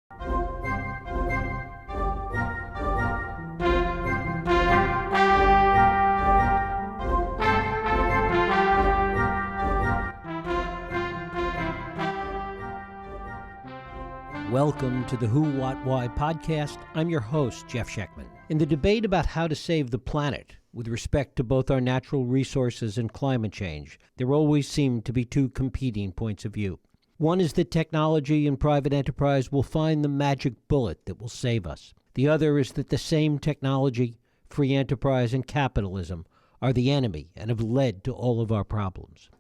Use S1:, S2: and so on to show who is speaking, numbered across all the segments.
S1: Welcome to the Who, What, Why podcast. I'm your host, Jeff Schechtman. In the debate about how to save the planet with respect to both our natural resources and climate change, there always seem to be two competing points of view. One is that technology and private enterprise will find the magic bullet that will save us. The other is that the same technology, free enterprise, and capitalism are the enemy and have led to all of our problems.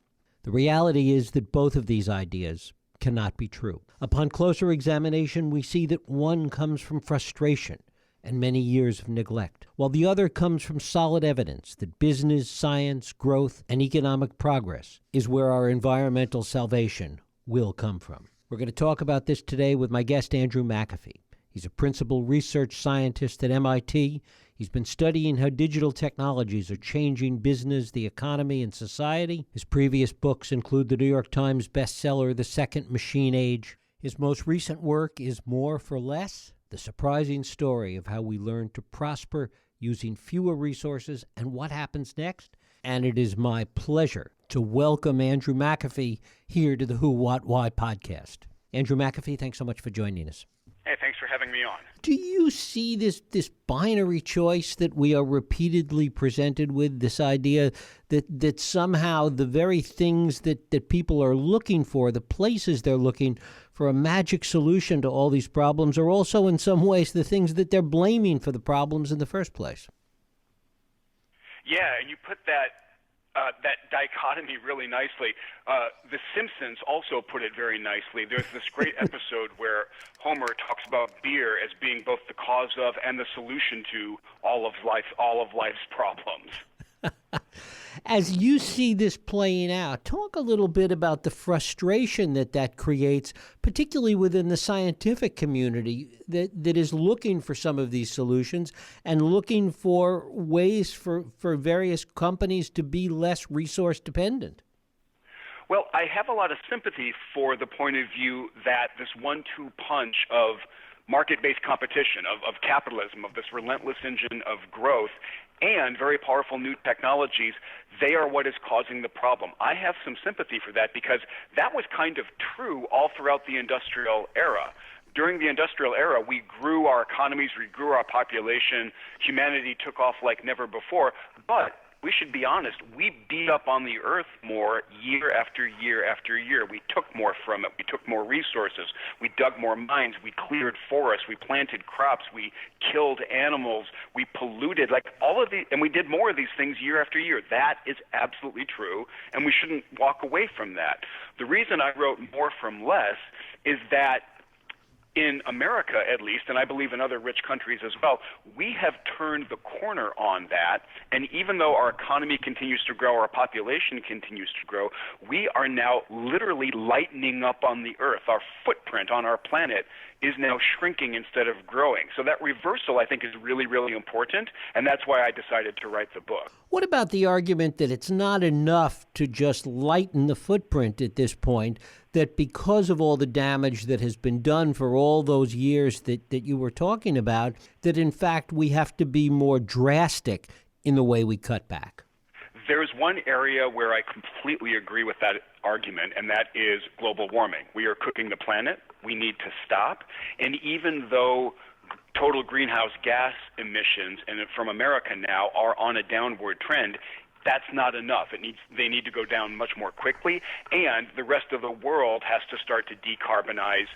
S1: The reality is that both of these ideas cannot be true. Upon closer examination, we see that one comes from frustration and many years of neglect, while the other comes from solid evidence that business, science, growth, and economic progress is where our environmental salvation will come from. We're going to talk about this today with my guest, Andrew McAfee. He's a principal research scientist at MIT. He's been studying how digital technologies are changing business, the economy, and society. His previous books include the New York Times bestseller, The Second Machine Age. His most recent work is More for Less, the surprising story of how we learn to prosper using fewer resources and what happens next. And it is my pleasure to welcome Andrew McAfee here to the Who, What, Why podcast. Andrew McAfee, thanks so much for joining us.
S2: Hey, thanks for having me on.
S1: Do you see this binary choice that we are repeatedly presented with, this idea that somehow the very things that people are looking for, the places they're looking for a magic solution to all these problems, are also in some ways the things that they're blaming for the problems in the first place?
S2: Yeah, and you put that dichotomy really nicely. The Simpsons also put it very nicely. There's this great episode where Homer talks about beer as being both the cause of and the solution to all of life's problems.
S1: As you see this playing out, talk a little bit about the frustration that creates, particularly within the scientific community that is looking for some of these solutions and looking for ways for various companies to be less resource dependent.
S2: Well, I have a lot of sympathy for the point of view that this 1-2 punch of market-based competition, of capitalism, of this relentless engine of growth, and very powerful new technologies, they are what is causing the problem. I have some sympathy for that because that was kind of true all throughout the industrial era. During the industrial era, we grew our economies, we grew our population, humanity took off like never before, but we should be honest, we beat up on the earth more year after year after year. We took more from it. We took more resources. We dug more mines. We cleared forests. We planted crops. We killed animals. We polluted, like all of these, and we did more of these things year after year. That is absolutely true, and we shouldn't walk away from that. The reason I wrote More from Less is that in America, at least, and I believe in other rich countries as well, we have turned the corner on that. And even though our economy continues to grow, our population continues to grow, we are now literally lightening up on the earth. Our footprint on our planet is now shrinking instead of growing. So that reversal, I think, is really, really important, and that's why I decided to write the book.
S1: What about the argument that it's not enough to just lighten the footprint at this point, that because of all the damage that has been done for all those years that you were talking about, that in fact we have to be more drastic in the way we cut back?
S2: There's one area where I completely agree with that argument, and that is global warming. We are cooking the planet. We need to stop. And even though total greenhouse gas emissions from America now are on a downward trend, that's not enough. They need to go down much more quickly, and the rest of the world has to start to decarbonize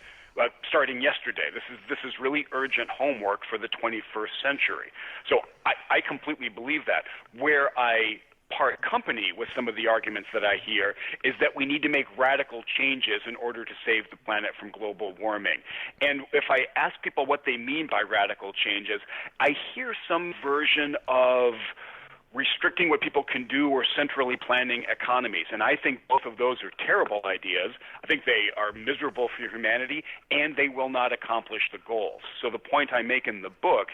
S2: starting yesterday. This is really urgent homework for the 21st century. So I completely believe that. Where I part company with some of the arguments that I hear is that we need to make radical changes in order to save the planet from global warming. And if I ask people what they mean by radical changes, I hear some version of restricting what people can do or centrally planning economies. And I think both of those are terrible ideas. I think they are miserable for humanity, and they will not accomplish the goals. So the point I make in the book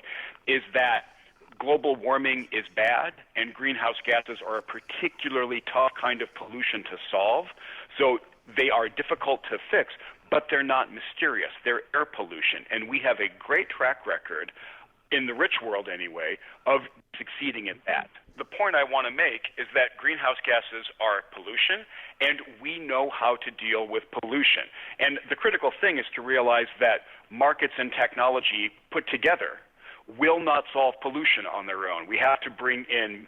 S2: is that global warming is bad, and greenhouse gases are a particularly tough kind of pollution to solve. So they are difficult to fix, but they're not mysterious. They're air pollution, and we have a great track record, in the rich world anyway, of succeeding in that. The point I want to make is that greenhouse gases are pollution, and we know how to deal with pollution. And the critical thing is to realize that markets and technology put together will not solve pollution on their own. We have to bring in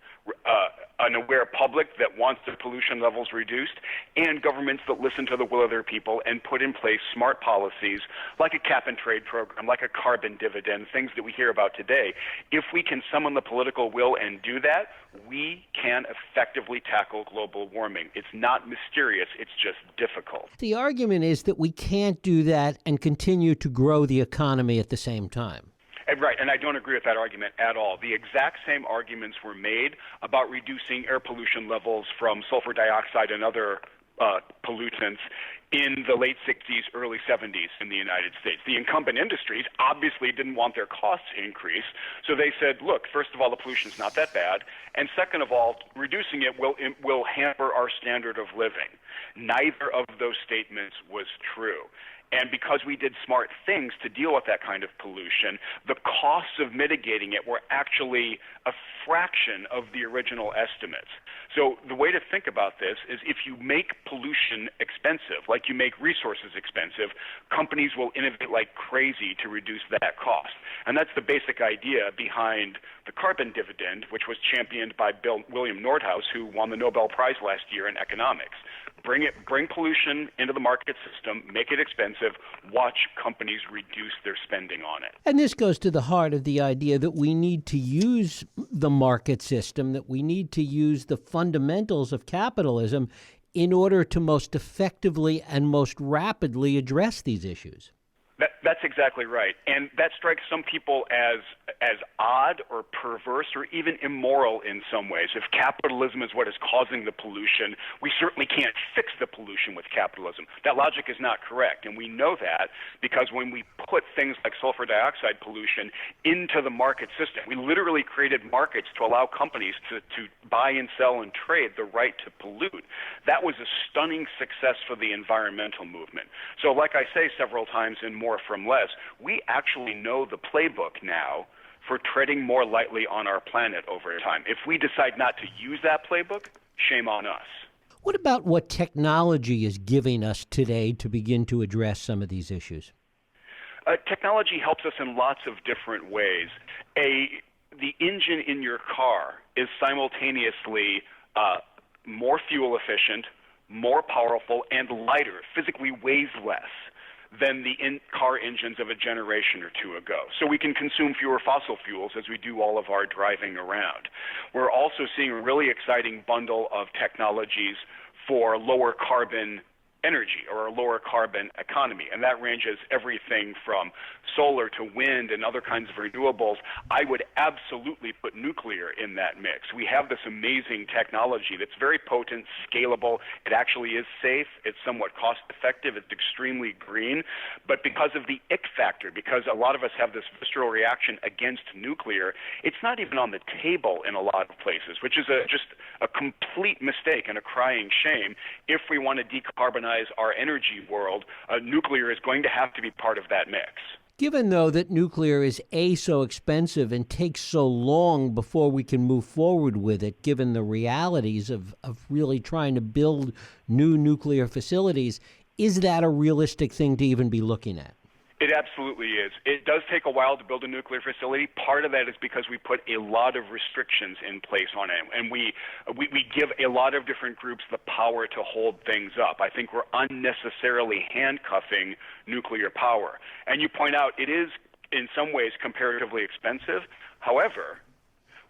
S2: an aware public that wants the pollution levels reduced, and governments that listen to the will of their people and put in place smart policies like a cap and trade program, like a carbon dividend, things that we hear about today. If we can summon the political will and do that, we can effectively tackle global warming. It's not mysterious, it's just difficult.
S1: The argument is that we can't do that and continue to grow the economy at the same time.
S2: Right, and I don't agree with that argument at all. The exact same arguments were made about reducing air pollution levels from sulfur dioxide and other pollutants in the late 60s, early 70s in the United States. The incumbent industries obviously didn't want their costs increased, so they said, look, first of all, the pollution's not that bad, and second of all, reducing it will hamper our standard of living. Neither of those statements was true. And because we did smart things to deal with that kind of pollution, the costs of mitigating it were actually a fraction of the original estimates. So the way to think about this is if you make pollution expensive, like you make resources expensive, companies will innovate like crazy to reduce that cost. And that's the basic idea behind the carbon dividend, which was championed by William Nordhaus, who won the Nobel Prize last year in economics. Bring pollution into the market system, make it expensive, watch companies reduce their spending on it.
S1: And this goes to the heart of the idea that we need to use the market system, that we need to use the fundamentals of capitalism in order to most effectively and most rapidly address these issues.
S2: That's exactly right. And that strikes some people as odd or perverse or even immoral in some ways. If capitalism is what is causing the pollution, we certainly can't fix the pollution with capitalism. That logic is not correct. And we know that because when we put things like sulfur dioxide pollution into the market system, we literally created markets to allow companies to buy and sell and trade the right to pollute. That was a stunning success for the environmental movement. So like I say several times in More from Less, we actually know the playbook now for treading more lightly on our planet over time. If we decide not to use that playbook, shame on us.
S1: What about what technology is giving us today to begin to address some of these issues?
S2: Technology helps us in lots of different ways. The engine in your car is simultaneously more fuel efficient, more powerful, and lighter, physically weighs less than the car engines of a generation or two ago. So we can consume fewer fossil fuels as we do all of our driving around. We're also seeing a really exciting bundle of technologies for lower carbon energy or a lower carbon economy, and that ranges everything from solar to wind and other kinds of renewables. I would absolutely put nuclear in that mix. We have this amazing technology that's very potent, scalable. It actually is safe. It's somewhat cost effective. It's extremely green. But because of the ick factor, because a lot of us have this visceral reaction against nuclear, it's not even on the table in a lot of places, which is just a complete mistake and a crying shame. If we want to decarbonize our energy world, nuclear is going to have to be part of that mix.
S1: Given, though, that nuclear is so expensive and takes so long before we can move forward with it, given the realities of really trying to build new nuclear facilities, is that a realistic thing to even be looking at?
S2: It absolutely is. It does take a while to build a nuclear facility. Part of that is because we put a lot of restrictions in place on it, and we give a lot of different groups the power to hold things up. I think we're unnecessarily handcuffing nuclear power. And you point out it is, in some ways, comparatively expensive. However,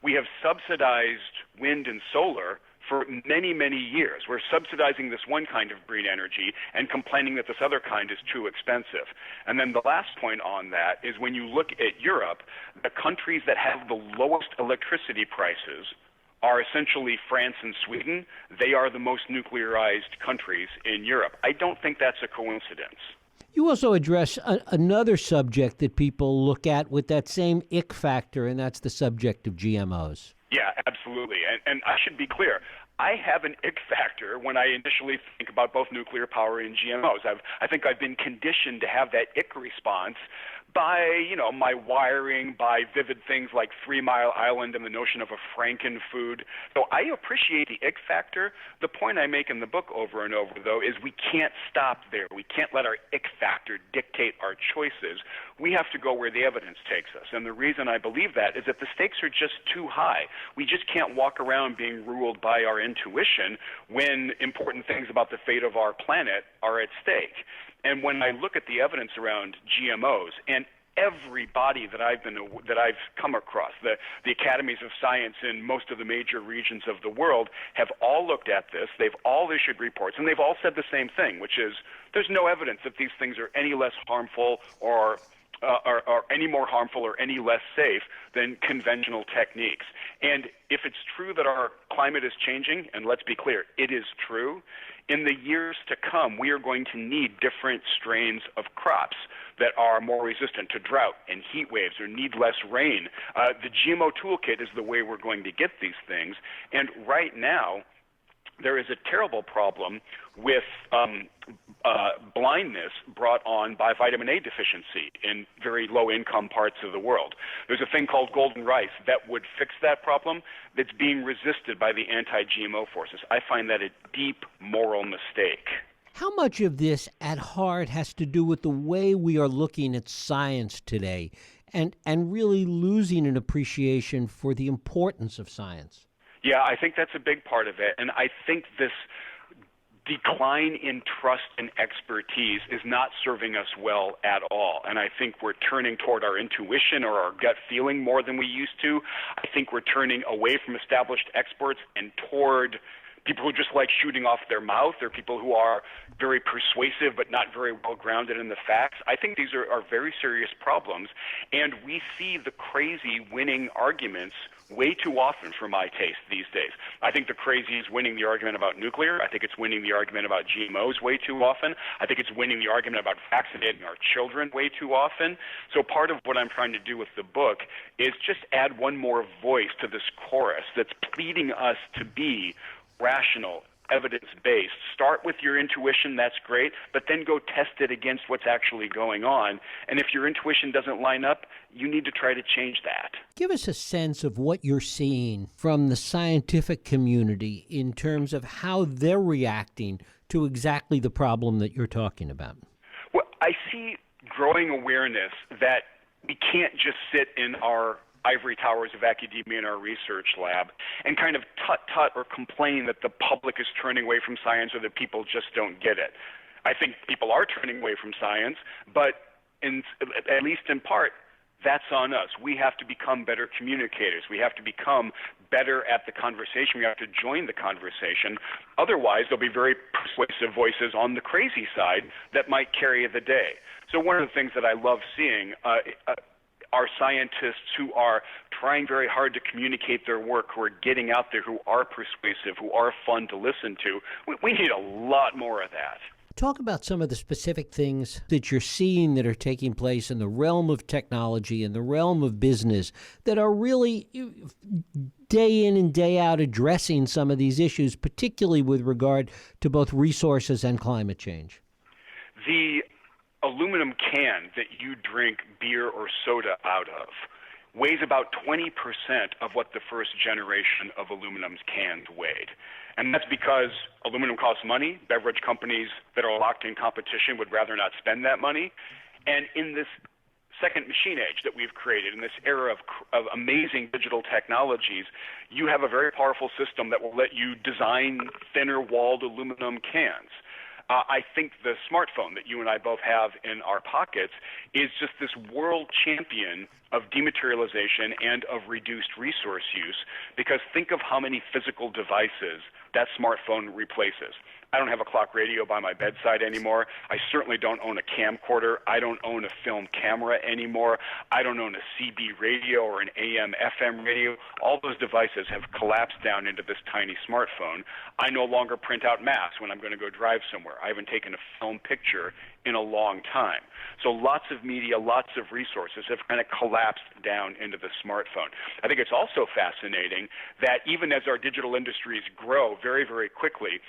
S2: we have subsidized wind and solar for many, many years. We're subsidizing this one kind of green energy and complaining that this other kind is too expensive. And then the last point on that is when you look at Europe, the countries that have the lowest electricity prices are essentially France and Sweden. They are the most nuclearized countries in Europe. I don't think that's a coincidence.
S1: You also address another subject that people look at with that same ick factor, and that's the subject of GMOs.
S2: Yeah, absolutely. And I should be clear. I have an ick factor when I initially think about both nuclear power and GMOs. I think I've been conditioned to have that ick response by, my wiring, by vivid things like 3 Mile Island and the notion of a frankenfood. So I appreciate the ick factor. The point I make in the book over and over, though, is we can't stop there. We can't let our ick factor dictate our choices. We have to go where the evidence takes us. And the reason I believe that is that the stakes are just too high. We just can't walk around being ruled by our intuition when important things about the fate of our planet are at stake. And when I look at the evidence around GMOs, and every body that I've come across, the academies of science in most of the major regions of the world have all looked at this. They've all issued reports, and they've all said the same thing, which is there's no evidence that these things are any less harmful or any more harmful or any less safe than conventional techniques. And if it's true that our climate is changing, and let's be clear, it is true, in the years to come, we are going to need different strains of crops that are more resistant to drought and heat waves or need less rain. The GMO toolkit is the way we're going to get these things. And right now, there is a terrible problem with blindness brought on by vitamin A deficiency in very low-income parts of the world. There's a thing called golden rice that would fix that problem that's being resisted by the anti-GMO forces. I find that a deep moral mistake.
S1: How much of this at heart has to do with the way we are looking at science today and really losing an appreciation for the importance of science?
S2: Yeah, I think that's a big part of it. And I think this decline in trust and expertise is not serving us well at all. And I think we're turning toward our intuition or our gut feeling more than we used to. I think we're turning away from established experts and toward people who just like shooting off their mouth, or people who are very persuasive but not very well grounded in the facts. I think these are very serious problems, and we see the crazy winning arguments way too often for my taste these days. I think the crazy is winning the argument about nuclear. I think it's winning the argument about GMOs way too often. I think it's winning the argument about vaccinating our children way too often. So part of what I'm trying to do with the book is just add one more voice to this chorus that's pleading us to be rational, evidence-based. Start with your intuition, that's great, but then go test it against what's actually going on. And if your intuition doesn't line up, you need to try to change that.
S1: Give us a sense of what you're seeing from the scientific community in terms of how they're reacting to exactly the problem that you're talking about.
S2: Well, I see growing awareness that we can't just sit in our ivory towers of academia in our research lab and kind of tut-tut or complain that the public is turning away from science or that people just don't get it. I think people are turning away from science, but at least in part, that's on us. We have to become better communicators. We have to become better at the conversation. We have to join the conversation. Otherwise, there'll be very persuasive voices on the crazy side that might carry the day. So one of the things that I love seeing are scientists who are trying very hard to communicate their work, who are getting out there, who are persuasive, who are fun to listen to. We need a lot more of that.
S1: Talk about some of the specific things that you're seeing that are taking place in the realm of technology, in the realm of business, that are really day in and day out addressing some of these issues, particularly with regard to both resources and climate change.
S2: The aluminum can that you drink beer or soda out of weighs about 20% of what the first generation of aluminum cans weighed. And that's because aluminum costs money. Beverage companies that are locked in competition would rather not spend that money. And in this second machine age that we've created, in this era of amazing digital technologies, you have a very powerful system that will let you design thinner-walled aluminum cans. I think the smartphone that you and I both have in our pockets is just this world champion of dematerialization and of reduced resource use, because think of how many physical devices that smartphone replaces. I don't have a clock radio by my bedside anymore. I certainly don't own a camcorder. I don't own a film camera anymore. I don't own a CB radio or an AM FM radio. All those devices have collapsed down into this tiny smartphone. I no longer print out maps when I'm going to go drive somewhere. I haven't taken a film picture in a long time. So lots of media, lots of resources have kind of collapsed down into the smartphone. I think it's also fascinating that even as our digital industries grow very, very quickly,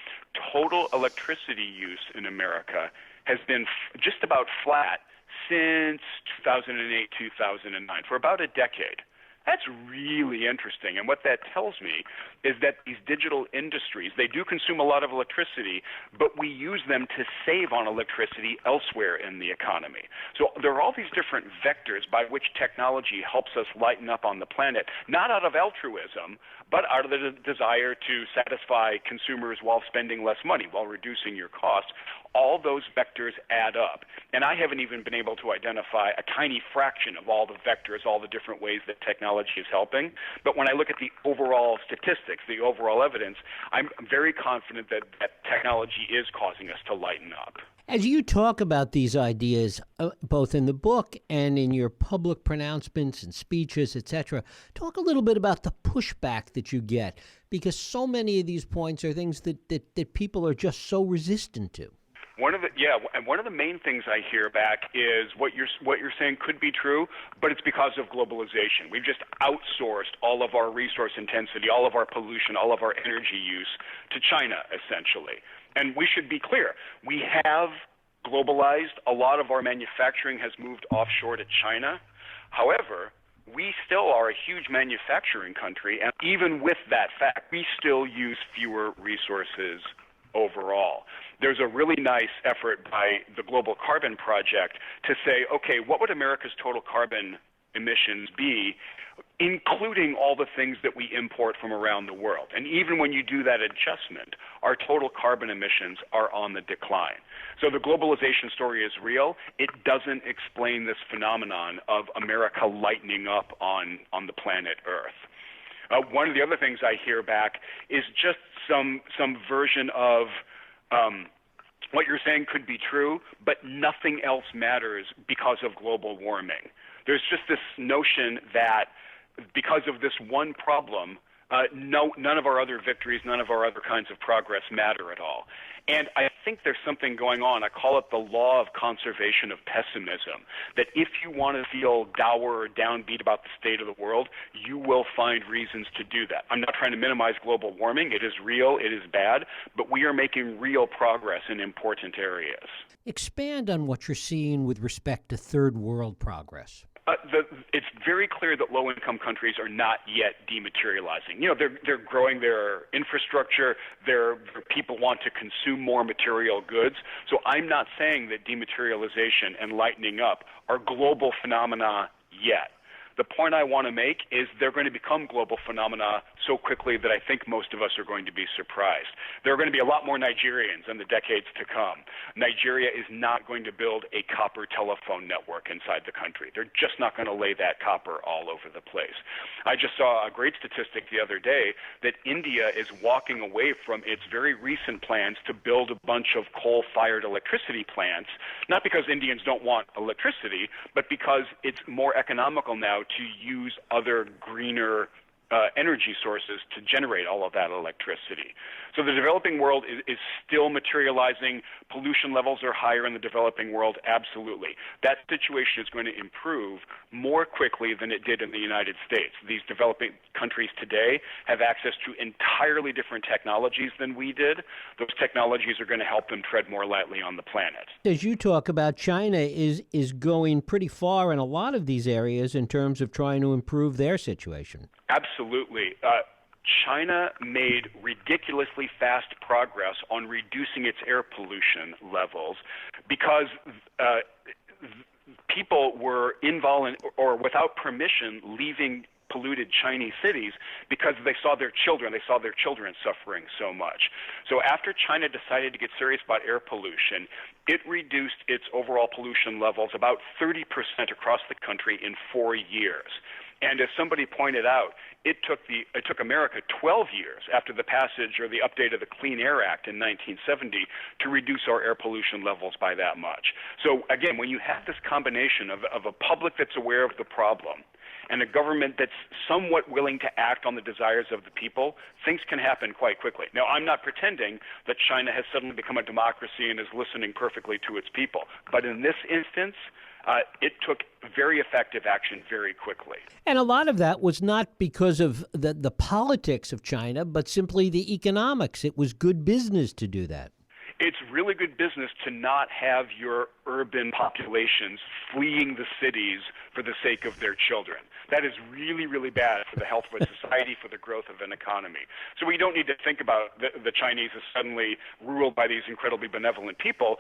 S2: total electricity use in America has been just about flat since 2008, 2009, for about a decade. That's really interesting. And what that tells me is that these digital industries, they do consume a lot of electricity, but we use them to save on electricity elsewhere in the economy. So there are all these different vectors by which technology helps us lighten up on the planet, not out of altruism, but out of the desire to satisfy consumers while spending less money, while reducing your costs. All those vectors add up. And I haven't even been able to identify a tiny fraction of all the vectors, all the different ways that technology is helping. But when I look at the overall statistics, the overall evidence, I'm very confident that technology is causing us to lighten up.
S1: As you talk about these ideas, both in the book and in your public pronouncements and speeches, etc., talk a little bit about the pushback that you get, because so many of these points are things that people are just so resistant to.
S2: One of the main things I hear back is what you're saying could be true, but it's because of globalization. We've just outsourced all of our resource intensity, all of our pollution, all of our energy use to China, essentially. And we should be clear, we have globalized. A lot of our manufacturing has moved offshore to China. However, we still are a huge manufacturing country, and even with that fact, we still use fewer resources overall. There's a really nice effort by the Global Carbon Project to say, okay, what would America's total carbon emissions be, including all the things that we import from around the world? And even when you do that adjustment, our total carbon emissions are on the decline. So the globalization story is real. It doesn't explain this phenomenon of America lightening up on the planet Earth. One of the other things I hear back is just some version of what you're saying could be true, but nothing else matters because of global warming. There's just this notion that because of this one problem, none of our other victories, none of our other kinds of progress matter at all. And I think there's something going on. I call it the law of conservation of pessimism, that if you want to feel dour or downbeat about the state of the world, you will find reasons to do that. I'm not trying to minimize global warming. It is real. It is bad. But we are making real progress in important areas. Expand
S1: on what you're seeing with respect to third world progress.
S2: It's very clear that low-income countries are not yet dematerializing. They're growing their infrastructure. Their people want to consume more material goods. So I'm not saying that dematerialization and lightening up are global phenomena yet. The point I want to make is they're going to become global phenomena so quickly that I think most of us are going to be surprised. There are going to be a lot more Nigerians in the decades to come. Nigeria is not going to build a copper telephone network inside the country. They're just not going to lay that copper all over the place. I just saw a great statistic the other day that India is walking away from its very recent plans to build a bunch of coal-fired electricity plants, not because Indians don't want electricity, but because it's more economical now to use other greener energy sources to generate all of that electricity. So the developing world is still materializing. Pollution levels are higher in the developing world, absolutely. That situation is going to improve more quickly than it did in the United States. These developing countries today have access to entirely different technologies than we did. Those technologies are going to help them tread more lightly on the planet.
S1: As you talk about, China is going pretty far in a lot of these areas in terms of trying to improve their situation.
S2: Absolutely. China made ridiculously fast progress on reducing its air pollution levels because people were or without permission leaving polluted Chinese cities because they saw their children suffering so much. So after China decided to get serious about air pollution, it reduced its overall pollution levels about 30% across the country in 4 years. And as somebody pointed out, it took America 12 years after the passage or the update of the Clean Air Act in 1970 to reduce our air pollution levels by that much. So again, when you have this combination of a public that's aware of the problem and a government that's somewhat willing to act on the desires of the people, things can happen quite quickly. Now, I'm not pretending that China has suddenly become a democracy and is listening perfectly to its people. But in this instance, it took very effective action very quickly.
S1: And a lot of that was not because of the politics of China, but simply the economics. It was good business to do that.
S2: It's really good business to not have your urban populations fleeing the cities for the sake of their children. That is really, really bad for the health of a society, for the growth of an economy. So we don't need to think about the Chinese as suddenly ruled by these incredibly benevolent people.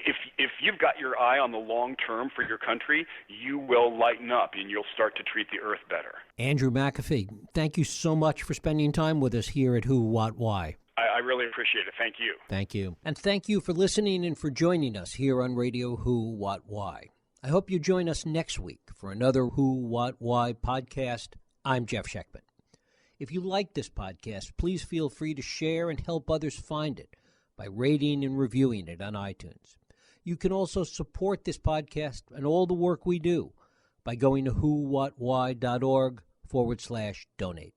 S2: If you've got your eye on the long term for your country, you will lighten up and you'll start to treat the earth better.
S1: Andrew McAfee, thank you so much for spending time with us here at Who, What, Why.
S2: I really appreciate it. Thank you.
S1: Thank you. And thank you for listening and for joining us here on Radio Who, What, Why. I hope you join us next week for another Who, What, Why podcast. I'm Jeff Sheckman. If you like this podcast, please feel free to share and help others find it by rating and reviewing it on iTunes. You can also support this podcast and all the work we do by going to whowhatwhy.org/donate.